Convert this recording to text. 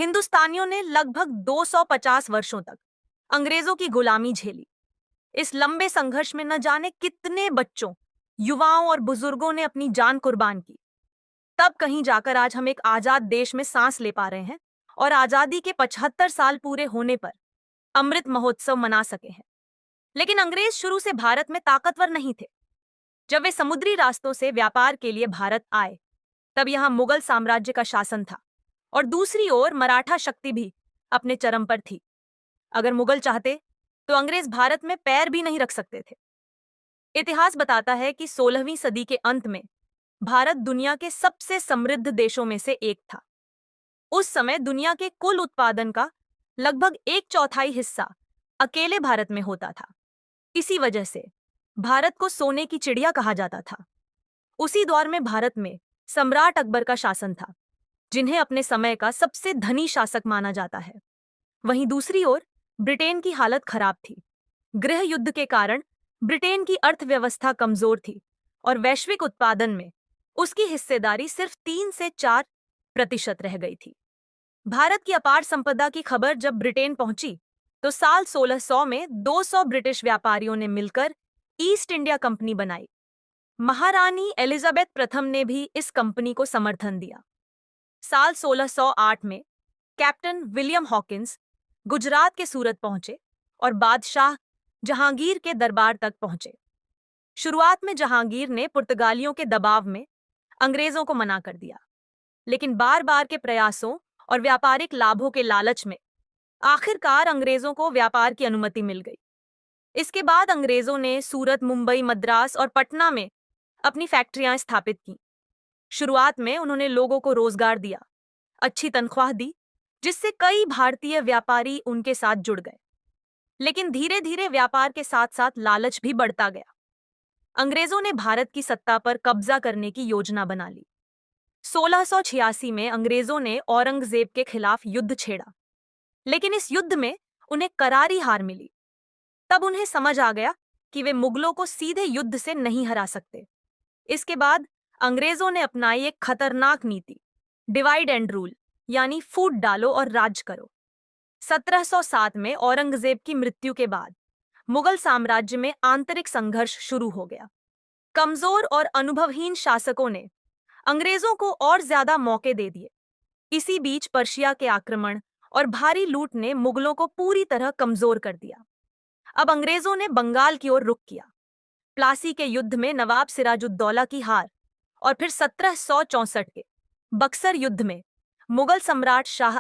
हिंदुस्तानियों ने लगभग 250 वर्षों तक अंग्रेजों की गुलामी झेली। इस लंबे संघर्ष में न जाने कितने बच्चों, युवाओं और बुजुर्गों ने अपनी जान कुर्बान की। तब कहीं जाकर आज हम एक आजाद देश में सांस ले पा रहे हैं और आजादी के 75 साल पूरे होने पर अमृत महोत्सव मना सके हैं। लेकिन अंग्रेज शुरू से भारत में ताकतवर नहीं थे। जब वे समुद्री रास्तों से व्यापार के लिए भारत आए, तब यहां मुगल साम्राज्य का शासन था और दूसरी ओर मराठा शक्ति भी अपने चरम पर थी। अगर मुगल चाहते तो अंग्रेज भारत में पैर भी नहीं रख सकते थे। इतिहास बताता है कि 16वीं सदी के अंत में भारत दुनिया के सबसे समृद्ध देशों में से एक था। उस समय दुनिया के कुल उत्पादन का लगभग एक चौथाई हिस्सा अकेले भारत में होता था। इसी वजह से भारत को सोने की चिड़िया कहा जाता था। उसी दौर में भारत में सम्राट अकबर का शासन था, जिन्हें अपने समय का सबसे धनी शासक माना जाता है। वहीं दूसरी ओर ब्रिटेन की हालत खराब थी। गृह युद्ध के कारण ब्रिटेन की अर्थव्यवस्था कमजोर थी और वैश्विक उत्पादन में उसकी हिस्सेदारी सिर्फ 3 से 4% रह गई थी। भारत की अपार संपदा की खबर जब ब्रिटेन पहुंची, तो साल 1600 में 200 ब्रिटिश व्यापारियों ने मिलकर ईस्ट इंडिया कंपनी बनाई। महारानी एलिजाबेथ प्रथम ने भी इस कंपनी को समर्थन दिया। साल 1608 में कैप्टन विलियम हॉकिंस गुजरात के सूरत पहुंचे और बादशाह जहांगीर के दरबार तक पहुंचे। शुरुआत में जहांगीर ने पुर्तगालियों के दबाव में अंग्रेजों को मना कर दिया, लेकिन बार बार के प्रयासों और व्यापारिक लाभों के लालच में आखिरकार अंग्रेजों को व्यापार की अनुमति मिल गई। इसके बाद अंग्रेजों ने सूरत, मुंबई, मद्रास और पटना में अपनी फैक्ट्रियां स्थापित की। शुरुआत में उन्होंने लोगों को रोजगार दिया, अच्छी तनख्वाह दी, जिससे कई भारतीय व्यापारी उनके साथ जुड़ गए। लेकिन धीरे धीरे व्यापार के साथ साथ लालच भी बढ़ता गया। अंग्रेजों ने भारत की सत्ता पर कब्जा करने की योजना बना ली। 1686 में अंग्रेजों ने औरंगजेब के खिलाफ युद्ध छेड़ा, लेकिन इस युद्ध में उन्हें करारी हार मिली। तब उन्हें समझ आ गया कि वे मुगलों को सीधे युद्ध से नहीं हरा सकते। इसके बाद अंग्रेजों ने अपनाई एक खतरनाक नीति, डिवाइड एंड रूल, यानी फूट डालो और राज करो। 1707 में औरंगजेब की मृत्यु के बाद मुगल साम्राज्य में आंतरिक संघर्ष शुरू हो गया। कमजोर और अनुभवहीन शासकों ने अंग्रेजों को और ज्यादा मौके दे दिए। इसी बीच पर्शिया के आक्रमण और भारी लूट ने मुगलों को पूरी तरह कमजोर कर दिया। अब अंग्रेजों ने बंगाल की ओर रुख किया। प्लासी के युद्ध में नवाब सिराजुद्दौला की हार और फिर 1764 के बक्सर युद्ध में मुगल सम्राट शाह